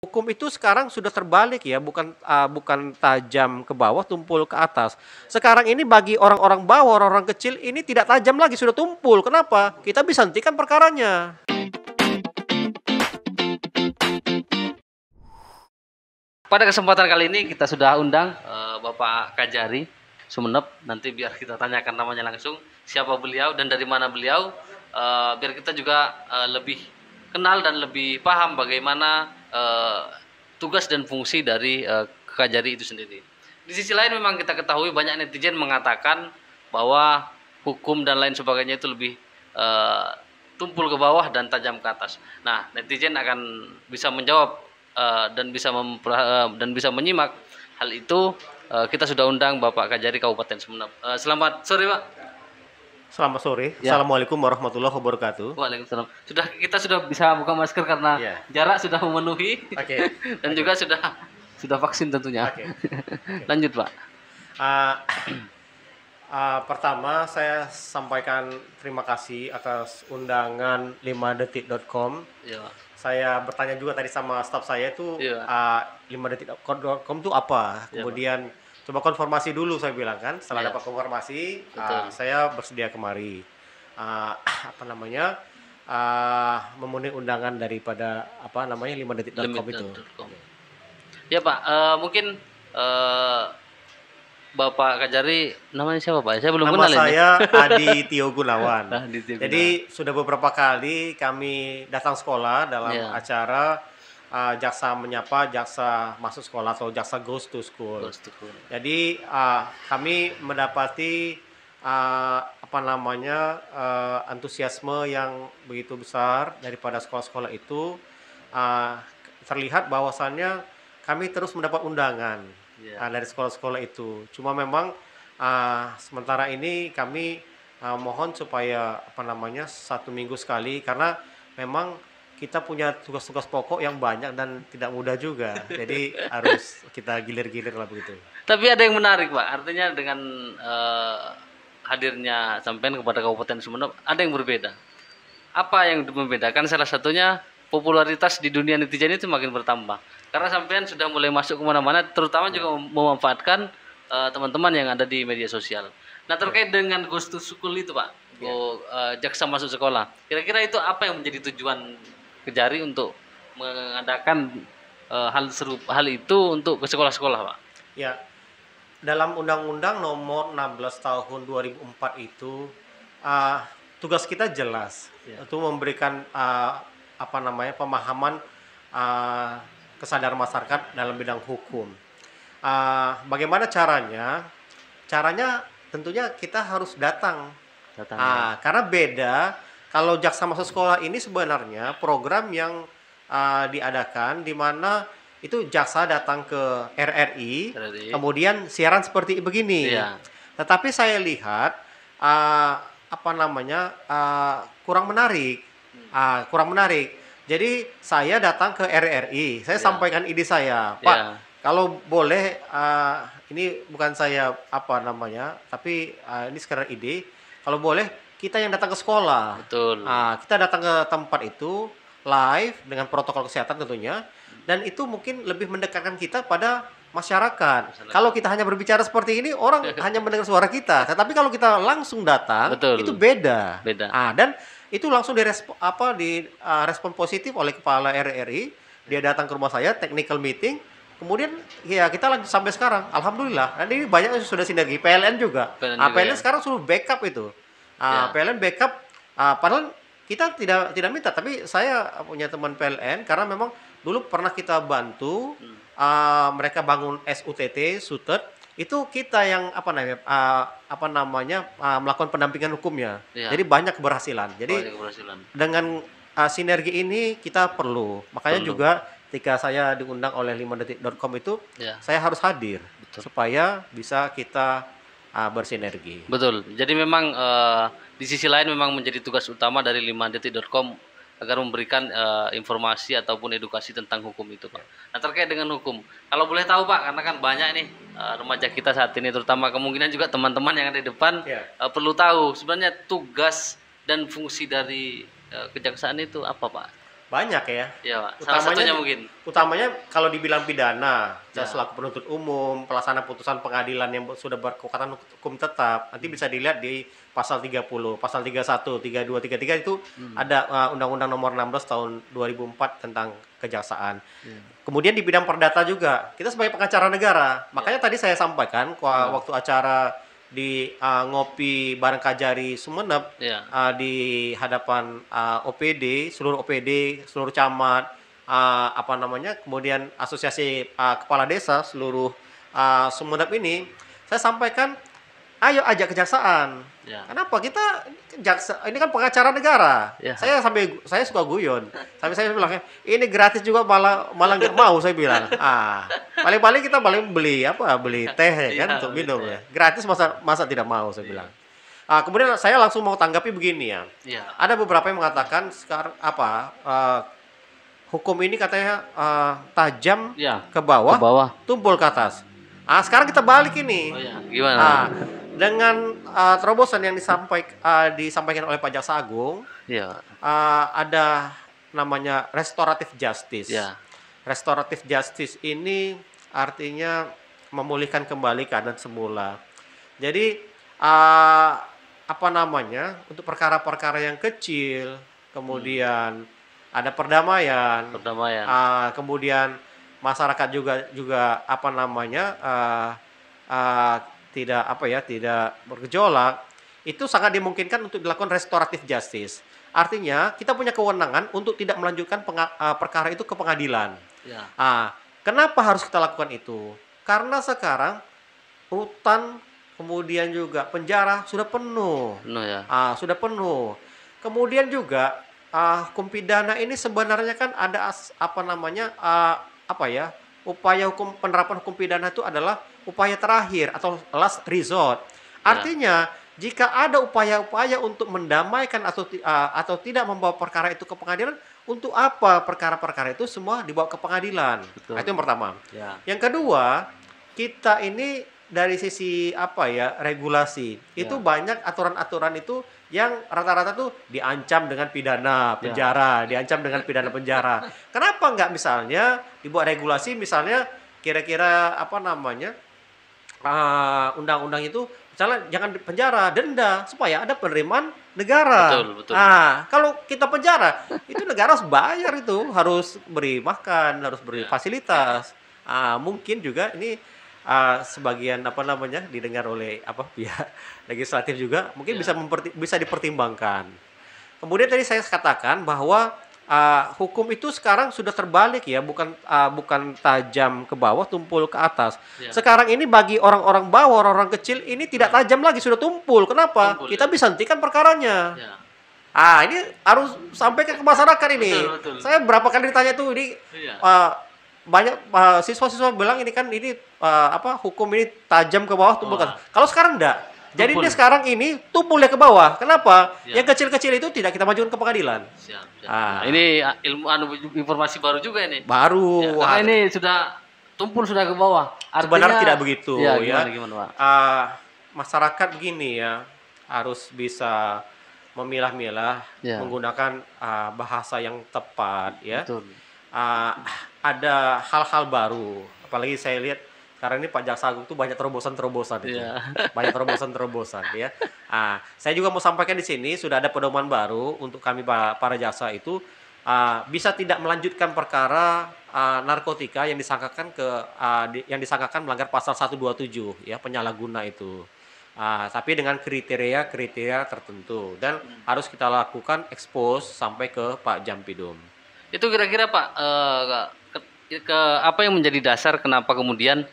Hukum itu sekarang sudah terbalik ya, bukan tajam ke bawah, tumpul ke atas. Sekarang ini bagi orang-orang bawah, orang-orang kecil ini tidak tajam lagi, sudah tumpul. Kenapa? Kita bisa hentikan perkaranya. Pada kesempatan kali ini kita sudah undang Bapak Kajari Sumeneb. Nanti biar kita tanyakan namanya langsung, siapa beliau dan dari mana beliau, biar kita juga lebih kenal dan lebih paham bagaimana tugas dan fungsi dari Kajari itu sendiri. Di sisi lain memang kita ketahui banyak netizen mengatakan bahwa hukum dan lain sebagainya itu lebih tumpul ke bawah dan tajam ke atas. Nah, netizen akan bisa menjawab dan bisa menyimak hal itu. Kita sudah undang Bapak Kajari Kabupaten Sumeneb. Selamat sore, Pak. Selamat sore. Ya. Assalamualaikum warahmatullahi wabarakatuh. Waalaikumsalam. Kita sudah bisa buka masker karena Ya. jarak sudah memenuhi. Oke. Dan juga sudah vaksin tentunya. Oke. Lanjut, Pak. Pertama saya sampaikan terima kasih atas undangan 5detik.com. Iya, Pak. Saya bertanya juga tadi sama staf saya itu Iya. 5detik.com itu apa? Iya, Kemudian coba konfirmasi dulu saya bilang kan. Setelah Iya. dapat konfirmasi, Betul. saya bersedia kemari. Memenuhi undangan daripada 5detik.com itu. Limit.com. Ya, Pak. Mungkin Bapak Kajari namanya siapa, Pak? Saya belum Nama kenal ini. saya Adi Tio Gunawan. Adi Tio Jadi sudah beberapa kali kami datang sekolah dalam Iya. acara Jaksa Menyapa, Jaksa Masuk Sekolah atau Jaksa Goes to School. Goes to School. Jadi kami mendapati antusiasme yang begitu besar daripada sekolah-sekolah itu. Terlihat bahwasannya kami terus mendapat undangan dari sekolah-sekolah itu. Cuma memang sementara ini kami mohon supaya 1 minggu sekali, karena memang kita punya tugas-tugas pokok yang banyak dan tidak mudah juga. Jadi harus kita gilir-gilir lah begitu. Tapi ada yang menarik, Pak. Artinya dengan hadirnya sampean kepada Kabupaten Sumeneb ada yang berbeda. Apa yang membedakan? Salah satunya popularitas di dunia netizen itu makin bertambah. Karena sampean sudah mulai masuk kemana-mana, terutama juga memanfaatkan teman-teman yang ada di media sosial. Nah, terkait dengan Goes to School itu, Pak, Jaksa Masuk Sekolah, kira-kira itu apa yang menjadi tujuan Kejari untuk mengadakan hal itu untuk ke sekolah-sekolah, Pak? Ya, dalam Undang-Undang Nomor 16 Tahun 2004 itu tugas kita jelas untuk memberikan pemahaman kesadaran masyarakat dalam bidang hukum. Bagaimana caranya? Caranya tentunya kita harus datang. Karena beda kalau Jaksa Masuk Sekolah ini sebenarnya program yang diadakan di mana itu jaksa datang ke RRI, kemudian siaran seperti begini. Iya. Tetapi saya lihat kurang menarik. Kurang menarik. Jadi saya datang ke RRI, saya sampaikan ide saya, Pak. Kalau boleh, ini bukan saya tapi ini sekedar ide. Kalau boleh kita yang datang ke sekolah. Betul. Kita datang ke tempat itu live dengan protokol kesehatan tentunya, dan itu mungkin lebih mendekatkan kita pada masyarakat. Kalau kita hanya berbicara seperti ini, orang hanya mendengar suara kita. Tetapi kalau kita langsung datang, Betul. itu beda. Beda. Dan itu langsung direspon positif oleh kepala RRI. Dia datang ke rumah saya, technical meeting. Kemudian ya kita lanjut sampai sekarang. Alhamdulillah. Dan ini banyak yang sudah sinergi. PLN juga. PLN sekarang suruh backup itu. PLN backup. Padahal kita tidak minta, tapi saya punya teman PLN karena memang dulu pernah kita bantu mereka bangun SUTT, SUTET. Itu kita yang melakukan pendampingan hukumnya. Jadi banyak keberhasilan. Jadi dengan sinergi ini kita perlu. Makanya juga ketika saya diundang oleh 5detik.com itu, saya harus hadir. Betul. Supaya bisa kita bersinergi. Betul. Jadi memang di sisi lain memang menjadi tugas utama dari 5detik.com agar memberikan informasi ataupun edukasi tentang hukum itu, Pak. Nah, terkait dengan hukum, kalau boleh tahu, Pak, karena kan banyak nih remaja kita saat ini, terutama kemungkinan juga teman-teman yang ada di depan perlu tahu sebenarnya tugas dan fungsi dari kejaksaan itu apa, Pak? Banyak ya. Ya, Pak. Salah satunya mungkin. Utamanya kalau dibilang pidana, Ya. selaku penuntut umum, pelaksana putusan pengadilan yang sudah berkekuatan hukum tetap, nanti bisa dilihat di pasal 30, pasal 31, 32, 33 itu ada Undang-Undang Nomor 16 tahun 2004 tentang kejaksaan. Kemudian di bidang perdata juga, kita sebagai pengacara negara. Makanya tadi saya sampaikan waktu acara di ngopi bareng Kajari Sumeneb Ya. di hadapan OPD, seluruh OPD, seluruh camat, kemudian asosiasi kepala desa seluruh Sumeneb ini, saya sampaikan, ayo ajak kejaksaan. Ya. Kenapa kita ini kan pengacara negara. Ya. Saya suka guyon. Sampai saya bilang, ini gratis juga malah nggak mau, saya bilang. Paling-paling kita beli teh ya kan Iya, untuk beli minum teh. ya. Gratis masa tidak mau, saya bilang. Kemudian saya langsung mau tanggapi begini ya. Iya. Ada beberapa yang mengatakan sekarang hukum ini katanya tajam Ya. ke bawah, Ke bawah. tumpul ke atas. Sekarang kita balik ini. Oh ya, gimana? Dengan terobosan yang disampaikan oleh Pak Jaksa Agung, Iya. ada namanya restoratif justice. Ya. Restoratif justice ini artinya memulihkan kembali keadaan semula. Jadi untuk perkara-perkara yang kecil, kemudian ada perdamaian, Perdamaian. kemudian masyarakat juga tidak bergejolak, itu sangat dimungkinkan untuk dilakukan restoratif justice. Artinya kita punya kewenangan untuk tidak melanjutkan perkara itu ke pengadilan. Ya. Kenapa harus kita lakukan itu? Karena sekarang rutan kemudian juga penjara sudah penuh. Penuh ya. Sudah penuh. Kemudian juga hukum pidana ini sebenarnya kan ada upaya penerapan hukum pidana itu adalah upaya terakhir atau last resort. Artinya jika ada upaya-upaya untuk mendamaikan atau tidak membawa perkara itu ke pengadilan, untuk apa perkara-perkara itu semua dibawa ke pengadilan? Betul. Itu yang pertama. Ya. Yang kedua, kita ini dari sisi regulasi itu banyak aturan-aturan itu yang rata-rata tuh diancam dengan pidana penjara, diancam dengan pidana penjara. Kenapa nggak misalnya dibuat regulasi, misalnya kira-kira undang-undang itu misalnya jangan penjara, denda, supaya ada penerimaan negara. Betul. Kalau kita penjara, itu negara harus bayar, itu harus beri makan, harus beri fasilitas. Mungkin juga ini sebagian didengar oleh pihak legislatif juga mungkin bisa dipertimbangkan. Kemudian tadi saya katakan bahwa hukum itu sekarang sudah terbalik ya, bukan tajam ke bawah, tumpul ke atas. Ya. Sekarang ini bagi orang-orang bawah, orang-orang kecil ini tidak tajam lagi, sudah tumpul. Kenapa? Kita bisa hentikan perkaranya. Ya. Ini harus sampaikan ke masyarakat ini. Betul. Saya berapa kali ditanya tuh ini. Iya. Banyak siswa-siswa bilang ini hukum ini tajam ke bawah, tumpul ke atas. Kalau sekarang enggak. Jadi Tumpul. ini sekarang ini tumpulnya ke bawah. Kenapa? Ya. Yang kecil-kecil itu tidak kita majukan ke pengadilan. Siap. Ah. Ini informasi baru juga ini. Baru. Karena ini sudah tumpul sudah ke bawah. Sebenarnya tidak begitu ya. ya. Gimana, Pak? Masyarakat begini ya, harus bisa memilah-milah, menggunakan bahasa yang tepat ya. Betul. Ada hal-hal baru. Apalagi saya lihat sekarang ini Pak Jaksa Agung tuh banyak terobosan-terobosan itu. Banyak terobosan-terobosan ya. Saya juga mau sampaikan di sini sudah ada pedoman baru untuk kami para jaksa itu bisa tidak melanjutkan perkara narkotika yang disangkakan melanggar pasal 127 ya, penyalahguna itu. Tapi dengan kriteria tertentu dan harus kita lakukan expose sampai ke Pak Jampidum. Itu kira-kira Pak apa yang menjadi dasar kenapa kemudian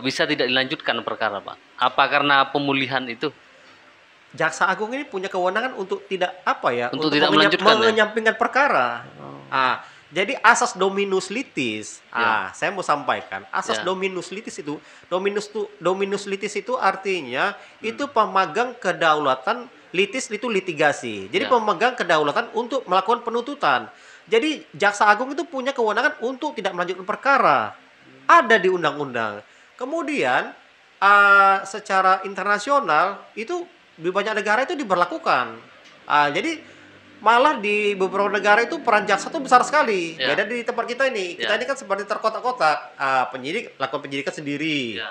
bisa tidak dilanjutkan perkara, Pak? Apa karena pemulihan itu? Jaksa Agung ini punya kewenangan untuk tidak untuk tidak melanjutkan menyampingkan perkara. Jadi asas dominus litis. Saya mau sampaikan asas dominus litis itu. Dominus litis itu artinya itu pemegang kedaulatan, litis itu litigasi. Jadi pemegang kedaulatan untuk melakukan penuntutan. Jadi Jaksa Agung itu punya kewenangan untuk tidak melanjutkan perkara. Ada di undang-undang. Kemudian secara internasional itu di banyak negara itu diberlakukan. Jadi Malah di beberapa negara itu peran jaksa itu besar sekali. Ya. Beda di tempat kita ini. Kita Ya. ini kan seperti terkotak-kotak. Penyidik lakukan penyidikan sendiri. Ya.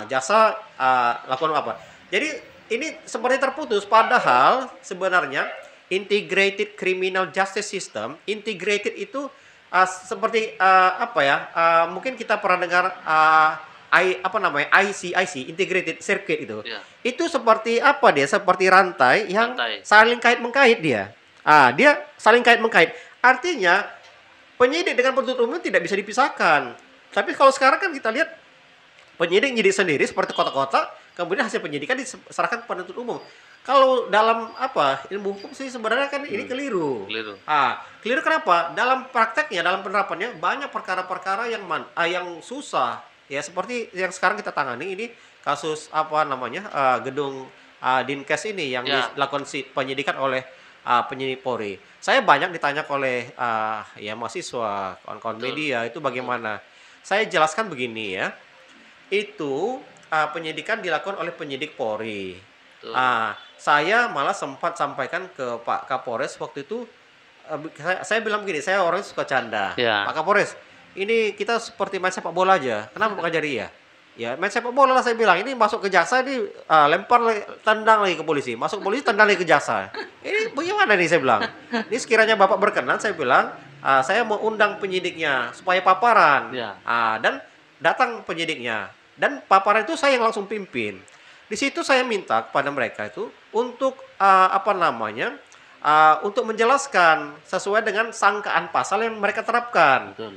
Jaksa lakukan apa? Jadi ini seperti terputus. Padahal sebenarnya integrated criminal justice system, integrated itu seperti apa ya? Mungkin kita pernah dengar apa namanya IC integrated circuit itu. Ya. Itu seperti apa dia? Seperti rantai yang Rantai. saling kait mengkait dia. Dia saling kait mengkait. Artinya penyidik dengan penuntut umum tidak bisa dipisahkan. Tapi kalau sekarang kan kita lihat penyidik nyidik sendiri seperti kotak-kotak, kemudian hasil penyidikan diserahkan ke penuntut umum. Kalau dalam apa ilmu hukum sih sebenarnya kan ini keliru. Keliru. Keliru kenapa? Dalam prakteknya, dalam penerapannya banyak perkara-perkara yang susah. Ya seperti yang sekarang kita tangani ini kasus apa namanya gedung Dinkes ini yang Ya. dilakukan penyidikan oleh penyidik Polri. Saya banyak ditanya oleh ya mahasiswa, kawan-kawan Betul. media itu bagaimana. Saya jelaskan begini ya. Itu penyidikan dilakukan oleh penyidik Polri. Betul. Saya malah sempat sampaikan ke Pak Kapolres waktu itu. Saya bilang begini, saya orang suka canda. Ya. Pak Kapolres, ini kita seperti main sepak bola aja. Kenapa Pak Kajari ya? Ya main sepak bola lah saya bilang. Ini masuk ke jaksa, ini lempar tendang lagi ke polisi. Masuk polisi tendang lagi ke jaksa. Ini bagaimana nih saya bilang? Ini sekiranya Bapak berkenan, saya bilang saya mau undang penyidiknya supaya paparan. Ya. Dan datang penyidiknya. Dan paparan itu saya yang langsung pimpin. Di situ saya minta kepada mereka itu untuk apa namanya? Untuk menjelaskan sesuai dengan sangkaan pasal yang mereka terapkan. Betul.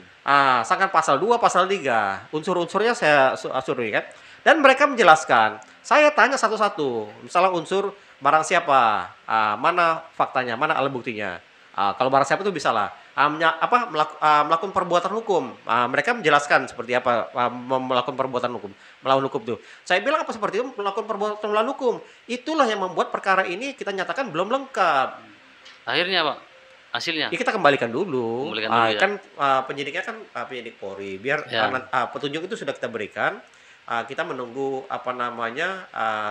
Sangkaan pasal 2, pasal 3. Unsur-unsurnya saya suruh kan. Dan mereka menjelaskan. Saya tanya satu-satu. Misalnya unsur barang siapa, mana faktanya, mana alat buktinya. Kalau barang siapa itu bisa lah. Melakukan perbuatan hukum. Mereka menjelaskan seperti apa melakukan perbuatan hukum, melawan hukum itu. Saya bilang apa seperti itu melakukan perbuatan melawan hukum. Itulah yang membuat perkara ini kita nyatakan belum lengkap. Akhirnya Pak, hasilnya. Ya kita kembalikan dulu. Kembalikan dulu, ya. Kan penyidiknya kan penyidik Polri. Biar Ya. petunjuk itu sudah kita berikan. Kita menunggu apa namanya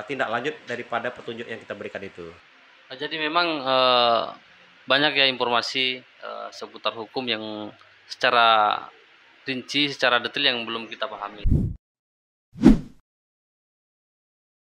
tindak lanjut daripada petunjuk yang kita berikan itu. Jadi memang banyak ya informasi seputar hukum yang secara rinci, secara detail yang belum kita pahami.